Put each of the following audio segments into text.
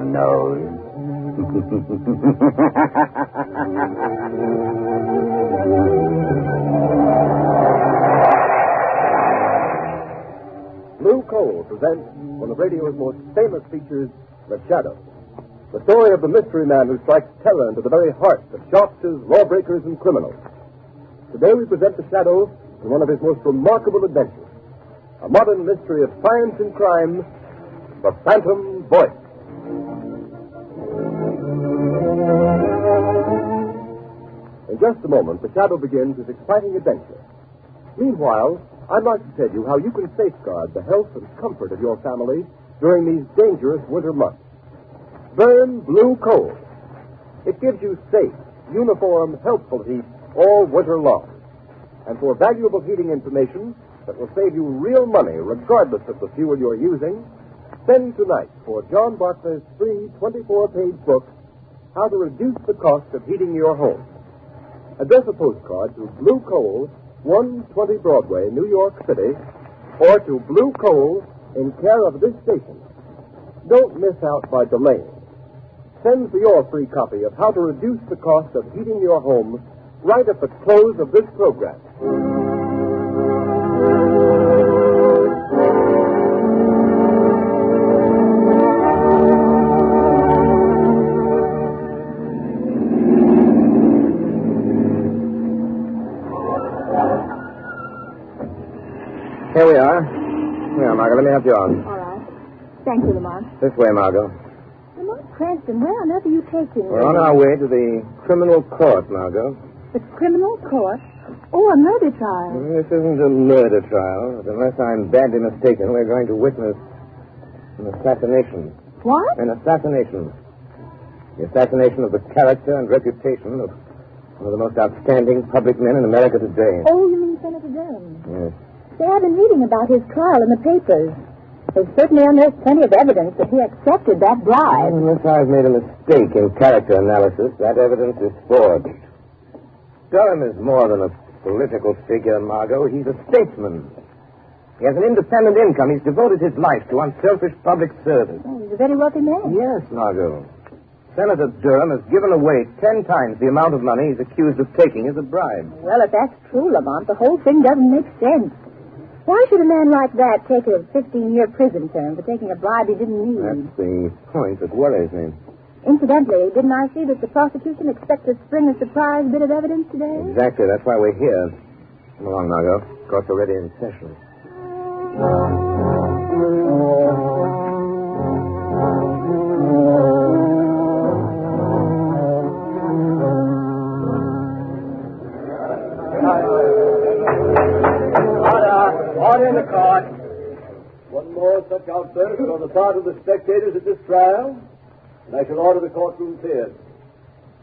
nose. Blue Coal presents one of radio's most famous features, The Shadow. The story of the mystery man who strikes terror into the very heart of shopsters, lawbreakers, and criminals. Today we present The Shadow in one of his most remarkable adventures. A modern mystery of science and crime, The Phantom Voice. In just a moment, The Shadow begins his exciting adventure. Meanwhile, I'd like to tell you how you can safeguard the health and comfort of your family during these dangerous winter months. Burn Blue Coal. It gives you safe, uniform, helpful heat all winter long. And for valuable heating information that will save you real money regardless of the fuel you're using, send tonight for John Bartley's free 24-page book, How to Reduce the Cost of Heating Your Home. Address a postcard to Blue Coal, 120 Broadway, New York City, or to Blue Coal in care of this station. Don't miss out by delaying. Send for your free copy of How to Reduce the Cost of Heating Your Home right at the close of this program. Here we are. Here, Margot, let me help you on. All right. Thank you, Lamont. This way, Margot. Lamont Cranston, where on earth are you taking me? We're on our way to the criminal court, Margot. The criminal court? Oh, a murder trial. This isn't a murder trial. But unless I'm badly mistaken, we're going to witness an assassination. What? An assassination. The assassination of the character and reputation of one of the most outstanding public men in America today. Oh, you mean Senator Durham? Yes. Say, I've been reading about his trial in the papers. They've certainly unearthed plenty of evidence that he accepted that bribe. Unless I've made a mistake in character analysis, that evidence is forged. Durham is more than a political figure, Margot. He's a statesman. He has an independent income. He's devoted his life to unselfish public service. Oh, he's a very wealthy man. Yes, Margot. Senator Durham has given away 10 times the amount of money he's accused of taking as a bribe. Well, if that's true, Lamont, the whole thing doesn't make sense. Why should a man like that take a 15-year prison term for taking a bribe he didn't need? That's the point that worries me. Incidentally, didn't I see that the prosecution expects to spring a surprise bit of evidence today? Exactly. That's why we're here. Come along, Margot. Court's already in session. Order in the court. One more such outburst on the part of the spectators at this trial, and I shall order the courtroom cleared.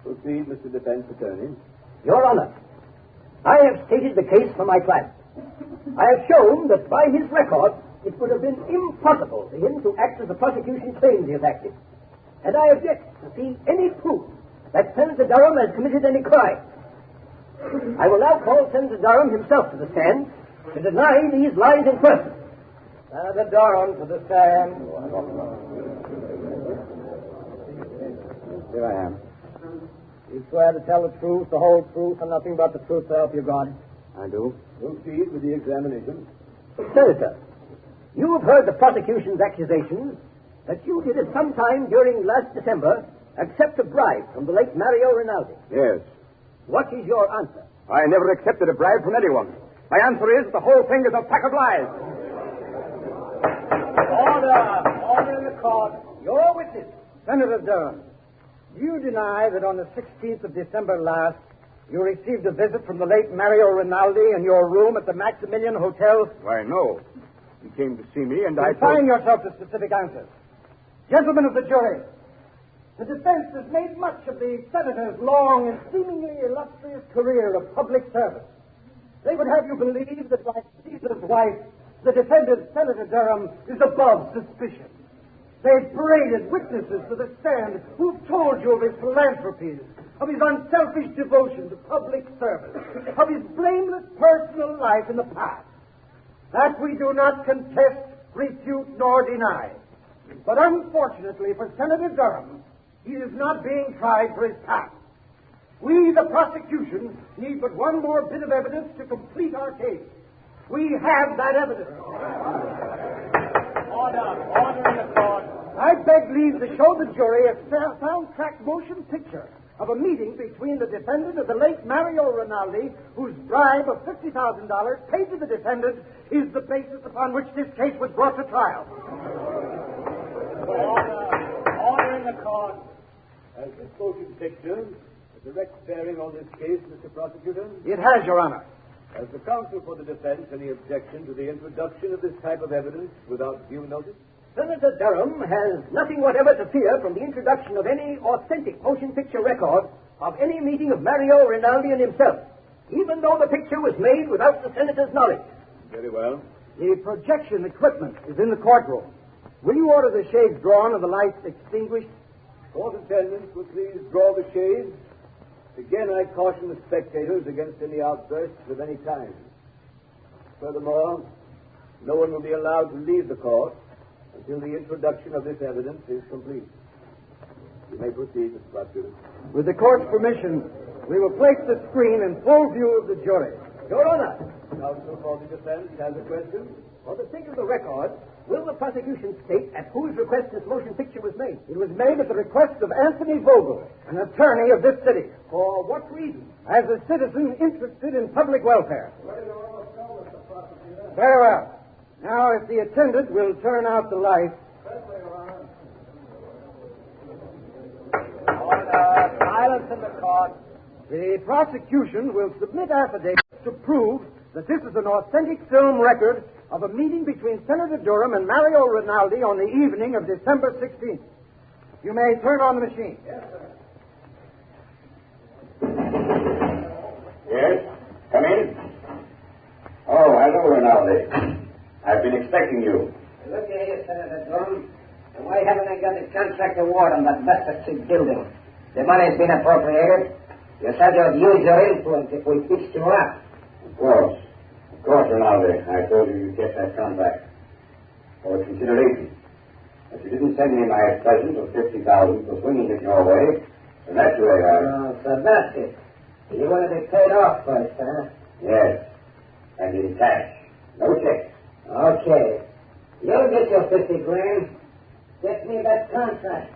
Proceed, Mr. Defense Attorney. Your Honor, I have stated the case for my client. I have shown that by his record, it would have been impossible for him to act as the prosecution claims he has acted. And I object to see any proof that Senator Durham has committed any crime. I will now call Senator Durham himself to the stand to deny these lies in person. Senator Durham to the stand. Here I am. You swear to tell the truth, the whole truth, and nothing but the truth, so help you God? I do. Proceed with the examination. Senator, you have heard the prosecution's accusations that you did at some time during last December accept a bribe from the late Mario Rinaldi. Yes. What is your answer? I never accepted a bribe from anyone. My answer is the whole thing is a pack of lies. Order in the court. Your witness. Senator Durham, do you deny that on the 16th of December last, you received a visit from the late Mario Rinaldi in your room at the Maximilian Hotel? Why, no. He came to see me, and I Confine yourself to specific answers. Gentlemen of the jury, the defense has made much of the senator's long and seemingly illustrious career of public service. They would have you believe that, like Caesar's wife, the defendant, Senator Durham, is above suspicion. They've paraded witnesses to the stand who've told you of his philanthropies, of his unselfish devotion to public service, of his blameless personal life in the past. That we do not contest, refute, nor deny. But unfortunately for Senator Durham, he is not being tried for his past. We, the prosecution, need but one more bit of evidence to complete our case. We have that evidence. Order in the court. I beg leave to show the jury a soundtrack motion picture of a meeting between the defendant and the late Mario Rinaldi, whose bribe of $50,000 paid to the defendant is the basis upon which this case was brought to trial. Order in the court. Has this motion picture a direct bearing on this case, Mr. Prosecutor? It has, Your Honor. Has the counsel for the defense any objection to the introduction of this type of evidence without due notice? Senator Durham has nothing whatever to fear from the introduction of any authentic motion picture record of any meeting of Mario Rinaldi and himself, even though the picture was made without the senator's knowledge. Very well. The projection equipment is in the courtroom. Will you order the shades drawn and the lights extinguished? Court attendants will please draw the shades. Again, I caution the spectators against any outbursts of any kind. Furthermore, no one will be allowed to leave the court until the introduction of this evidence is complete. You may proceed, Mr. Prosecutor. With the court's permission, we will place the screen in full view of the jury. Your Honor, Counsel for the defense has a question. for the sake of the record, will the prosecution state at whose request this motion picture was made? It was made at the request of Anthony Vogel, an attorney of this city. For what reason? As a citizen interested in public welfare. Very well. Now, if the attendant will turn out the light. Order. Silence in the court. The prosecution will submit affidavits to prove that this is an authentic film record of a meeting between Senator Durham and Mario Rinaldi on the evening of December 16th. You may turn on the machine. Yes, sir. Yes? Come in. Oh, hello, Rinaldi. I've been expecting you. Look here, Senator Durham. Why haven't I got the contract award on that Buster Street building? The money's been appropriated. You said you'd use your influence if we fixed you up. Of course, Rinaldi. I told you you'd get that contract. For consideration. But you didn't send me my present of $50,000 for swinging it your way. So naturally, Oh, Sebastian. You want to be paid off first, huh? Yes. And in cash. No check. Okay. You'll get your 50 grand. Get me that contract.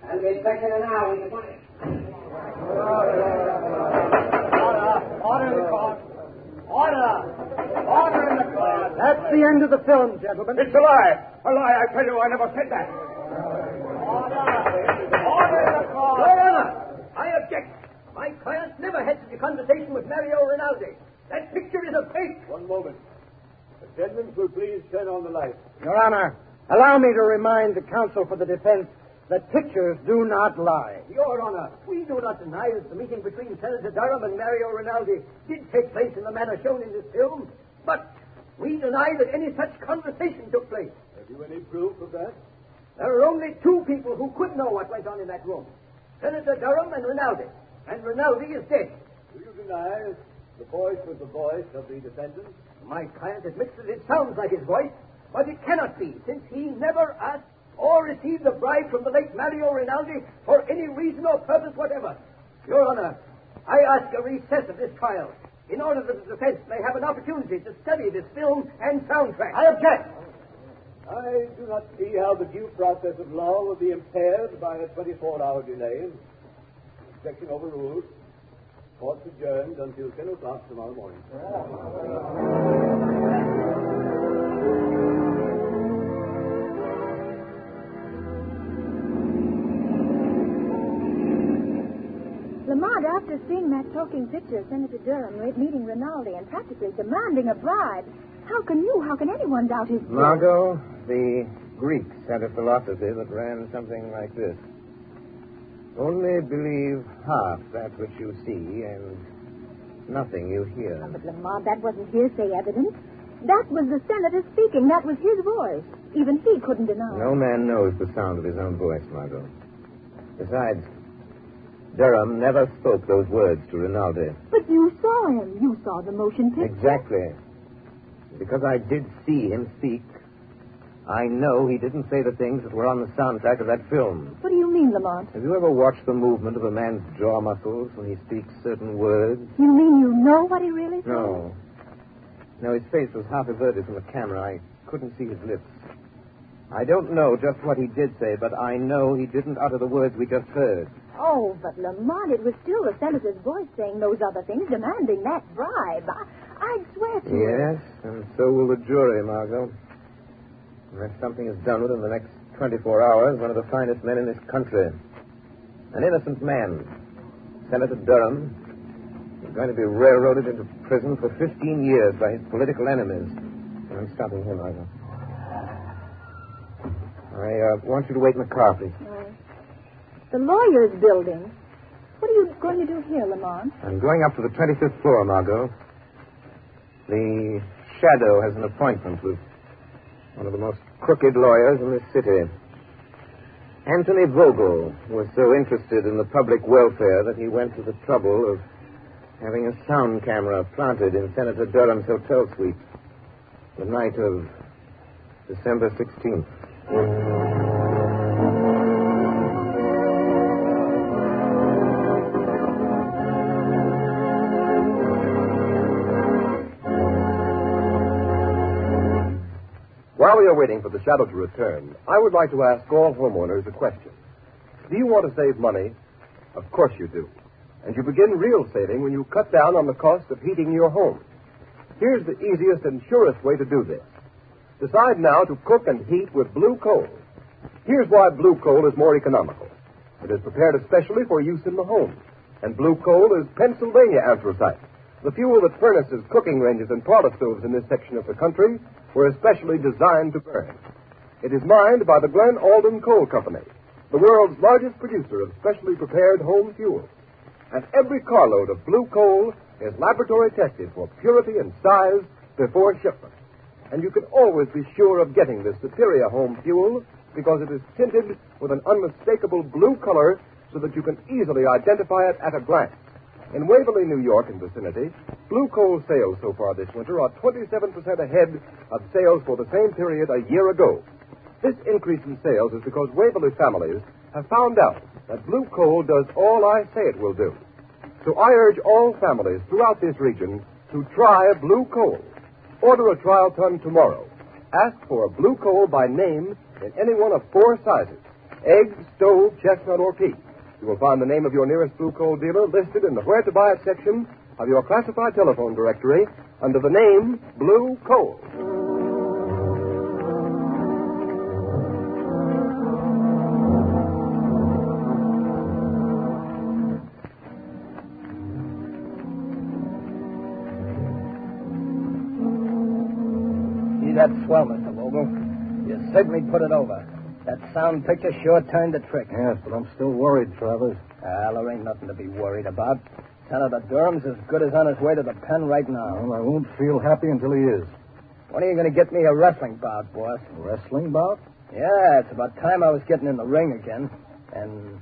I'll be back in an hour with the money. Order in the court. Order in the court. That's the end of the film, gentlemen. It's a lie. A lie, I tell you. I never said that. Order in the court. Your Honor, I object. My client never had such a conversation with Mario Rinaldi. That picture is a fake. One moment. Attendants will please turn on the light. Your Honor, allow me to remind the counsel for the defense that pictures do not lie. Your Honor, we do not deny that the meeting between Senator Durham and Mario Rinaldi did take place in the manner shown in this film, but we deny that any such conversation took place. Have you any proof of that? There are only two people who could know what went on in that room. Senator Durham and Rinaldi. And Rinaldi is dead. Do you deny the voice was the voice of the defendant? My client admits that it sounds like his voice, but it cannot be, since he never asked or received a bribe from the late Mario Rinaldi for any reason or purpose whatever. Your Honor, I ask a recess of this trial in order that the defense may have an opportunity to study this film and soundtrack. I object. I do not see how the due process of law will be impaired by a 24-hour delay. Objection overruled. Court's adjourned until 10 o'clock tomorrow morning. Lamont, after seeing that talking picture of Senator Durham meeting Rinaldi and practically demanding a bribe, how can anyone doubt his guilt? Margot, the Greeks had a philosophy that ran something like this. Only believe half that which you see and nothing you hear. Oh, but Lamont, that wasn't hearsay evidence. That was the senator speaking. That was his voice. Even he couldn't deny it. No man knows the sound of his own voice, Margot. Besides, Durham never spoke those words to Rinaldi. But you saw him. You saw the motion picture. Exactly. Because I did see him speak, I know he didn't say the things that were on the soundtrack of that film. What do you mean, Lamont? Have you ever watched the movement of a man's jaw muscles when he speaks certain words? You mean you know what he really said? No. No, his face was half averted from the camera. I couldn't see his lips. I don't know just what he did say, but I know he didn't utter the words we just heard. Oh, but Lamont, it was still the senator's voice saying those other things, demanding that bribe. I'd swear to it. Yes, and so will the jury, Margot. Unless something is done within the next 24 hours, one of the finest men in this country, an innocent man, Senator Durham, is going to be railroaded into prison for 15 years by his political enemies. And I'm stopping him, Margot. I want you to wait in the car, please. The lawyer's building. What are you going to do here, Lamont? I'm going up to the 25th floor, Margot. The Shadow has an appointment with one of the most crooked lawyers in this city. Anthony Vogel was so interested in the public welfare that he went to the trouble of having a sound camera planted in Senator Durham's hotel suite the night of December 16th. While we are waiting for the Shadow to return, I would like to ask all homeowners a question. Do you want to save money? Of course you do. And you begin real saving when you cut down on the cost of heating your home. Here's the easiest and surest way to do this. Decide now to cook and heat with blue coal. Here's why blue coal is more economical. It is prepared especially for use in the home. And blue coal is Pennsylvania anthracite, the fuel that furnaces, cooking ranges, and parlor stoves in this section of the country were especially designed to burn. It is mined by the Glen Alden Coal Company, the world's largest producer of specially prepared home fuel. And every carload of blue coal is laboratory tested for purity and size before shipment. And you can always be sure of getting this superior home fuel because it is tinted with an unmistakable blue color so that you can easily identify it at a glance. In Waverly, New York and vicinity, blue coal sales so far this winter are 27% ahead of sales for the same period a year ago. This increase in sales is because Waverly families have found out that blue coal does all I say it will do. So I urge all families throughout this region to try blue coal. Order a trial ton tomorrow. Ask for a blue coal by name in any one of 4 sizes: egg, stove, chestnut, or peach. You will find the name of your nearest blue coal dealer listed in the Where to Buy It section of your classified telephone directory under the name Blue Coal. See that swell, Mr. Vogel? You certainly put it over. That sound picture sure turned the trick. Yes, but I'm still worried, Travers. Well, there ain't nothing to be worried about. Senator Durham's as good as on his way to the pen right now. Well, I won't feel happy until he is. When are you going to get me a wrestling bout, boss? A wrestling bout? Yeah, it's about time I was getting in the ring again. And,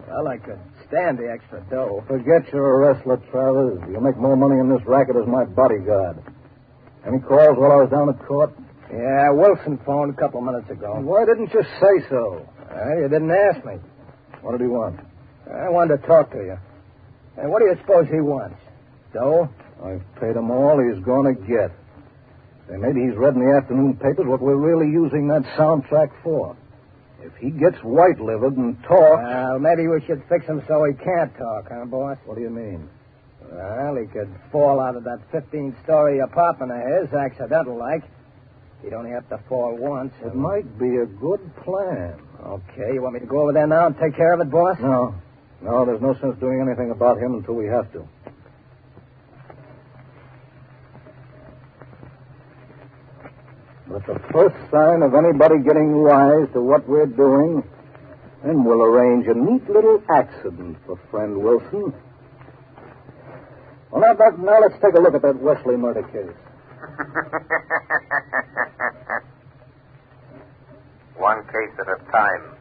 well, I could stand the extra dough. Forget you're a wrestler, Travers. You'll make more money in this racket as my bodyguard. Any calls while I was down at court? Yeah, Wilson phoned a couple minutes ago. Why didn't you say so? You didn't ask me. What did he want? I wanted to talk to you. And what do you suppose he wants? Dough? I've paid him all he's going to get. Say, maybe he's read in the afternoon papers what we're really using that soundtrack for. If he gets white-livered and talks... Well, maybe we should fix him so he can't talk, huh, boss? What do you mean? Well, he could fall out of that 15-story apartment of his, accidental-like. He'd only have to fall once. It might be a good plan. Okay, you want me to go over there now and take care of it, boss? No, there's no sense doing anything about him until we have to. But the first sign of anybody getting wise to what we're doing, then we'll arrange a neat little accident for friend Wilson. Well, now let's take a look at that Wesley murder case. One case at a time,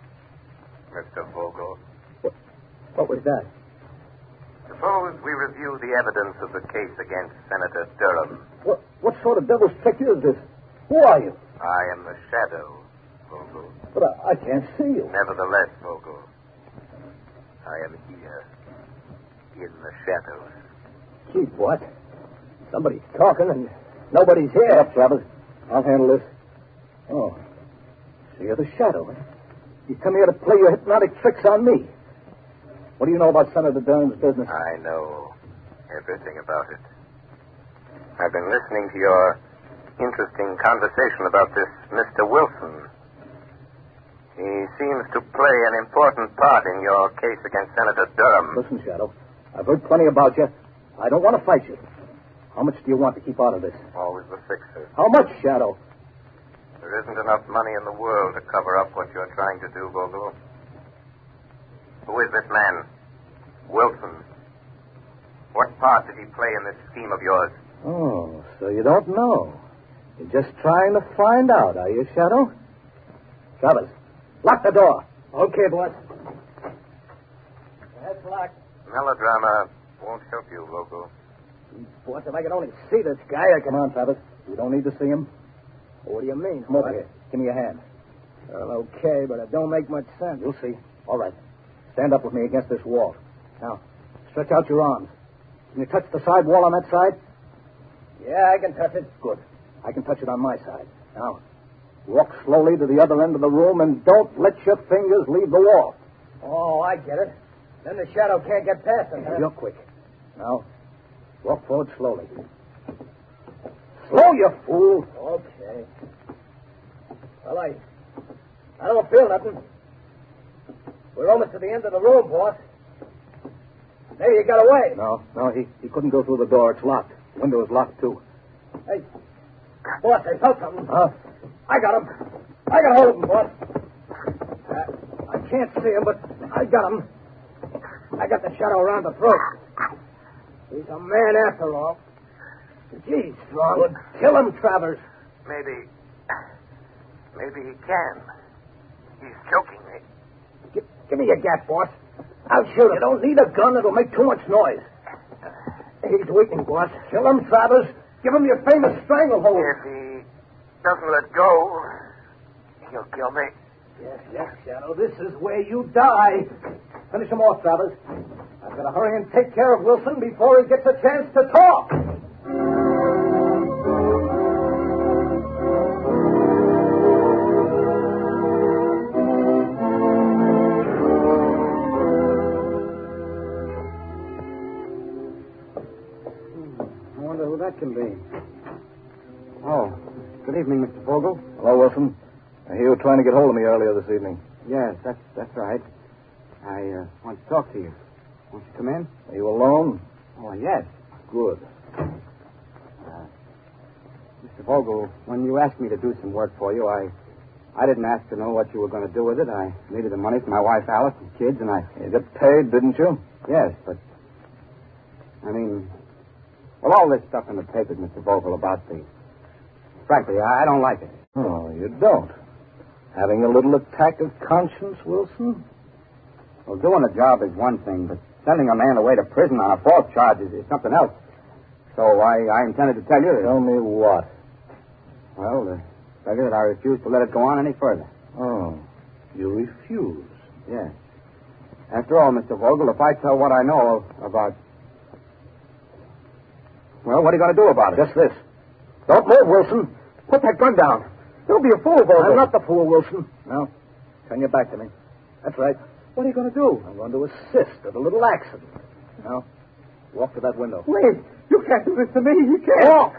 Mr. Vogel. What was that? Suppose we review the evidence of the case against Senator Durham. What sort of devil's trick is this? Who are you? I am the Shadow. Vogel. But I can't see you. Nevertheless, Vogel, I am here, in the shadows. Gee, what? Somebody's talking and nobody's here. Shut up, Travis. I'll handle this. Oh. So you're the shadow, eh? You come here to play your hypnotic tricks on me. What do you know about Senator Durham's business? I know everything about it. I've been listening to your interesting conversation about this Mr. Wilson. He seems to play an important part in your case against Senator Durham. Listen, Shadow, I've heard plenty about you. I don't want to fight you. How much do you want to keep out of this? Always the fixer. How much, Shadow? There isn't enough money in the world to cover up what you're trying to do, Vogel. Who is this man? Wilson. What part did he play in this scheme of yours? Oh, so you don't know. You're just trying to find out, are you, Shadow? Travis, lock the door. Okay, boss. That's locked. Melodrama won't help you, Vogel. Boss, if I could only see this guy, I can... Come on, Travis. You don't need to see him. What do you mean? Come over here. Give me your hand. Well, okay, but it don't make much sense. You'll see. All right. Stand up with me against this wall. Now, stretch out your arms. Can you touch the side wall on that side? Yeah, I can touch it. Good. I can touch it on my side. Now, walk slowly to the other end of the room and don't let your fingers leave the wall. Oh, I get it. Then the shadow can't get past it, huh? You're quick. Now, walk forward slowly. Slow, you fool. Okay. Well, I don't feel nothing. We're almost to the end of the room, boss. Maybe he got away. No, he couldn't go through the door. It's locked. The window is locked, too. Hey, boss, I felt something. Huh? I got him. I got hold of him, boss. I can't see him, but I got him. I got the shadow around the throat. He's a man after all. Gee, Strong. Would kill him, Travers. Maybe he can. He's choking me. Give me your gat, boss. I'll shoot him. You don't need a gun. It'll make too much noise. He's weakening, boss. Kill him, Travers. Give him your famous stranglehold. If he doesn't let go, he'll kill me. Yes, Shadow. This is where you die. Finish him off, Travers. I've got to hurry and take care of Wilson before he gets a chance to talk. I wonder who that can be. Oh, good evening, Mr. Vogel. Hello, Wilson. I hear you were trying to get hold of me earlier this evening. Yes, that's right. I want to talk to you. Won't you come in? Are you alone? Oh, yes. Good. Mr. Vogel, when you asked me to do some work for you, I didn't ask to know what you were going to do with it. I needed the money for my wife, Alice, and kids, and You got paid, didn't you? Yes, but... I mean... Well, all this stuff in the papers, Mr. Vogel, about the... Frankly, I don't like it. Oh, you don't? Having a little attack of conscience, Wilson? Well, doing a job is one thing, but sending a man away to prison on a false charge is something else. So I intended to tell you that... Tell me what? Well, the figure that I refuse to let it go on any further. Oh, you refuse? Yes. After all, Mr. Vogel, if I tell what I know about... Well, what are you going to do about it? Just this. Don't move, Wilson. Put that gun down. Don't be a fool, Vogel. I'm not the fool, Wilson. No. Turn your back to me. That's right. What are you going to do? I'm going to assist at a little accident. Now, walk to that window. Wait. You can't do this to me. You can't. Walk!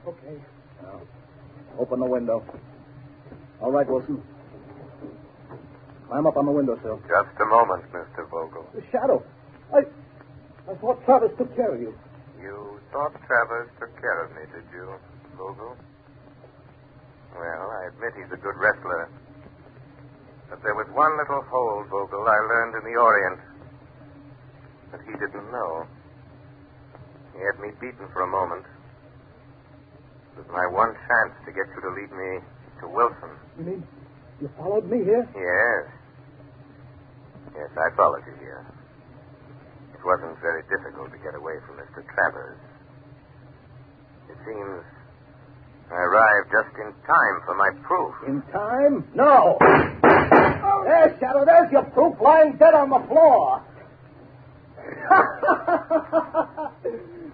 Okay. Now, open the window. All right, Wilson. Climb up on the windowsill. Just a moment, Mr. Vogel. The shadow. I thought Travis took care of you. You thought Travers took care of me, did you, Vogel? Well, I admit he's a good wrestler. But there was one little hold, Vogel, I learned in the Orient that he didn't know. He had me beaten for a moment. It was my one chance to get you to lead me to Wilson. You mean you followed me here? Yes. Yes, I followed you here. It wasn't very difficult to get away from Mr. Travers. It seems I arrived just in time for my proof. In time? No. There, Shadow, there's your proof lying dead on the floor.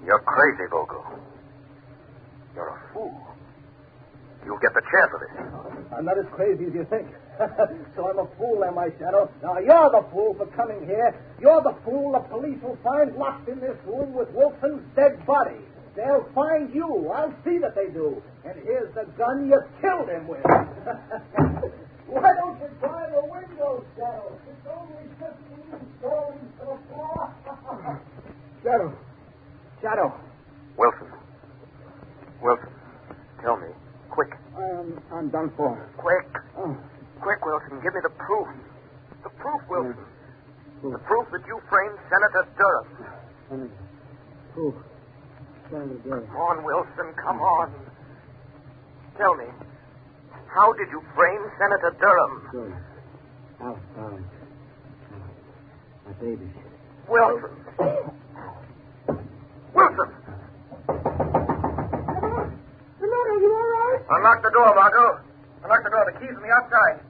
You're crazy, Vogel. You're a fool. You'll get the chair for this. I'm not as crazy as you think. So I'm a fool, am I, Shadow? Now, you're the fool for coming here. You're the fool the police will find locked in this room with Wilson's dead body. They'll find you. I'll see that they do. And here's the gun you killed him with. Why don't you try the window, Shadow? It's only 15 stories to the floor. Shadow. Wilson. Tell me. Quick. I'm done for. Quick. Oh. Quick, Wilson. Give me the proof. The proof, Wilson. The proof that you framed Senator Durham. Proof. Senator Durham. Come on, Wilson. Come on. Tell me. How did you frame Senator Durham? Good. Alice, my baby. Wilson. Wilson! Lamont, are you all right? Unlock the door, Margot. Unlock the door. The key's on the outside.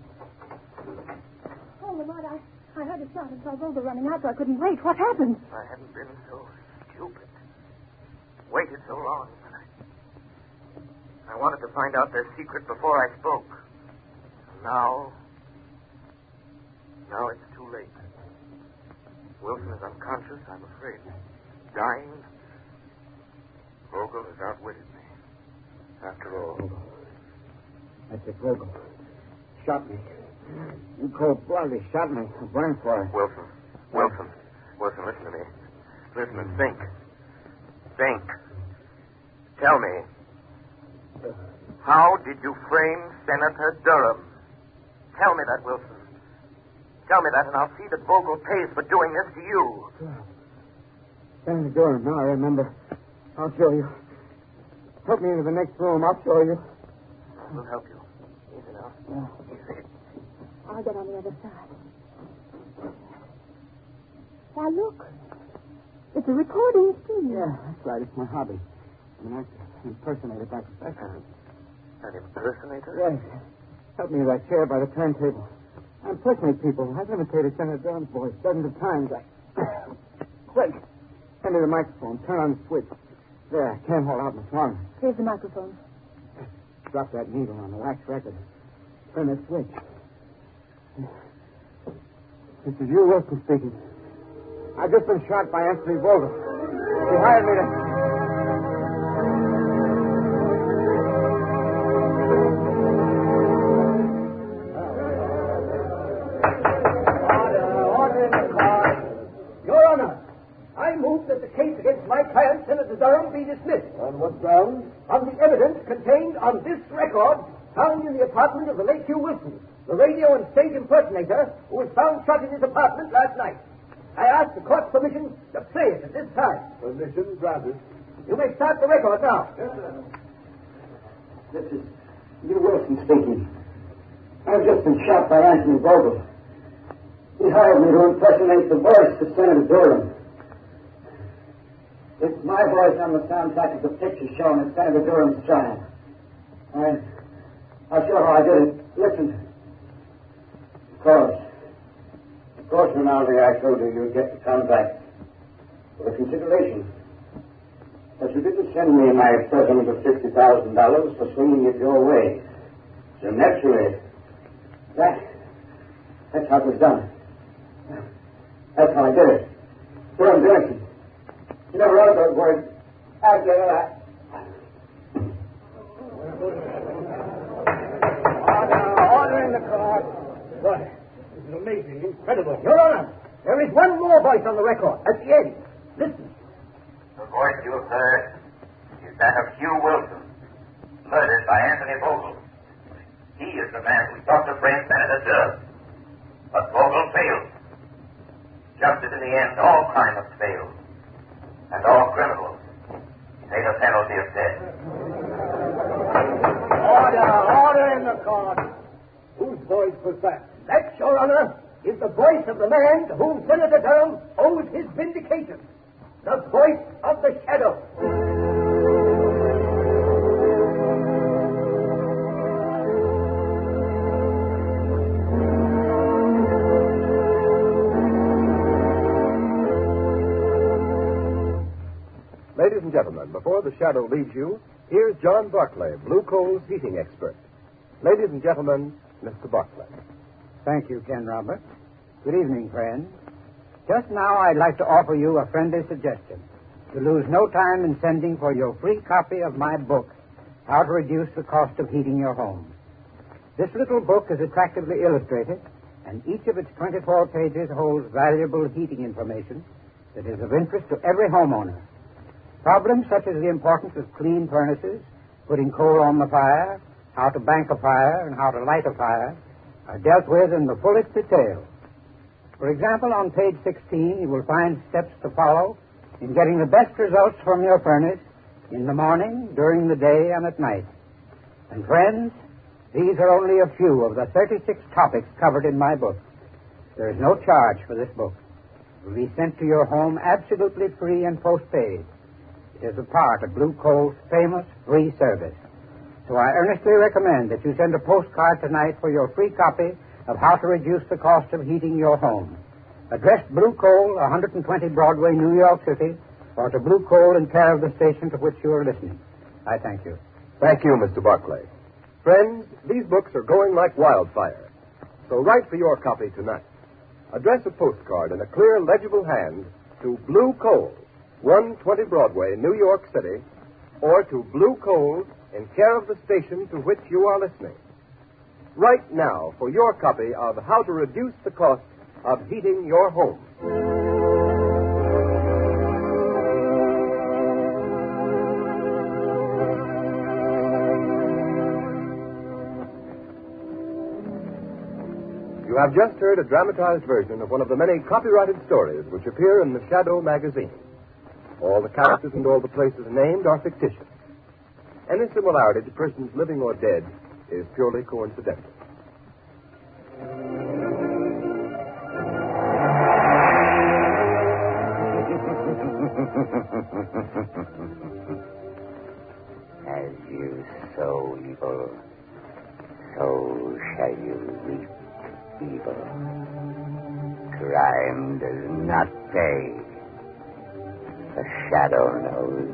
Oh, Lamont, I heard a shot and saw Vogel running out, so I couldn't wait. What happened? I hadn't been so stupid. Waited so long. I wanted to find out their secret before I spoke. Now it's too late. Wilson is unconscious, I'm afraid. Dying. Vogel has outwitted me. After all. That's it, Vogel. Shot me. You cold-bloodedly shot me. I'm burning for it. Wilson, listen to me. Listen and think. Think. Tell me. How did you frame Senator Durham? Tell me that, Wilson. Tell me that, and I'll see that Vogel pays for doing this to you. Senator Durham, now I remember. I'll show you. Help me into the next room. I'll show you. I will help you. Easy now. Yeah. Easy. I'll get on the other side. Why, look. It's a recording studio. Yeah, that's right. It's my hobby. I'm an actor. An impersonator by profession. An impersonator? Yes. Help me to that chair by the turntable. I impersonate people. I've imitated Senator Durham's voice dozens of times. Quick. Hand me the microphone. Turn on the switch. There, I can't hold out much longer. Here's the microphone. Drop that needle on the wax record. Turn that switch. This is you, Wilson, speaking. I've just been shot by Anthony Vogel. He hired me to... Durham be dismissed. On what grounds? On the evidence contained on this record found in the apartment of the late Hugh Wilson, the radio and stage impersonator who was found shot in his apartment last night. I ask the court's permission to play it at this time. Permission granted. You may start the record now. Yes, sir. This is Hugh Wilson speaking. I've just been shot by Anthony Vogel. He hired me to impersonate the voice of Senator Durham. It's my voice on the soundtrack of the picture shown at Senator Durham's trial. I'll show how I did it. Listen. Of course, Rinaldi, I told you you'd get the contract for the consideration. But you didn't send me my present of $50,000 for swinging it your way. So naturally, that's how it was done. That's how I did it. Durham direction. You never wrote those words. I'll get it out. Order in the court. Boy, this is amazing, incredible. Your Honor, there is one more voice on the record at the end. Listen. The voice you have heard is that of Hugh Wilson, murdered by Anthony Vogel. He is the man who sought to frame Senator Durham. But Vogel failed. Just as in the end all crime must fail. And all criminals pay the penalty of death. Order in the court. Whose voice was that? That, Your Honor, is the voice of the man to whom Senator Durham owes his vindication. The voice of the shadow. Ladies and gentlemen, before the shadow leaves you, here's John Barclay, Blue Coal's heating expert. Ladies and gentlemen, Mr. Barclay. Thank you, Ken Roberts. Good evening, friends. Just now, I'd like to offer you a friendly suggestion. To lose no time in sending for your free copy of my book, How to Reduce the Cost of Heating Your Home. This little book is attractively illustrated, and each of its 24 pages holds valuable heating information that is of interest to every homeowner. Problems such as the importance of clean furnaces, putting coal on the fire, how to bank a fire, and how to light a fire are dealt with in the fullest detail. For example, on page 16, you will find steps to follow in getting the best results from your furnace in the morning, during the day, and at night. And friends, these are only a few of the 36 topics covered in my book. There is no charge for this book. It will be sent to your home absolutely free and postpaid. It is a part of Blue Coal's famous free service. So I earnestly recommend that you send a postcard tonight for your free copy of How to Reduce the Cost of Heating Your Home. Addressed Blue Coal, 120 Broadway, New York City, or to Blue Coal in care of the station to which you are listening. I thank you. Thank you, Mr. Barclay. Friends, these books are going like wildfire. So write for your copy tonight. Address a postcard in a clear, legible hand to Blue Coal, 120 Broadway, New York City, or to Blue Coal in care of the station to which you are listening. Write now for your copy of How to Reduce the Cost of Heating Your Home. You have just heard a dramatized version of one of the many copyrighted stories which appear in the Shadow magazine. All the characters and all the places named are fictitious. Any similarity to persons living or dead is purely coincidental. As you sow evil, so shall you reap evil. Crime does not pay. The shadow knows.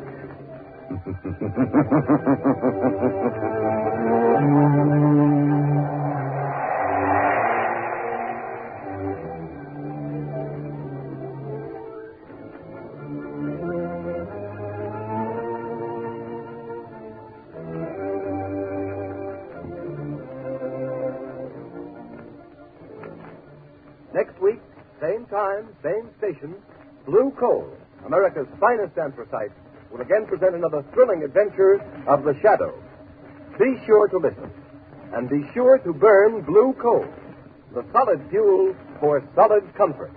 Next week, same time, same station, Blue Coal, America's finest anthracite, will again present another thrilling adventure of the Shadow. Be sure to listen, and be sure to burn Blue Coal, the solid fuel for solid comfort.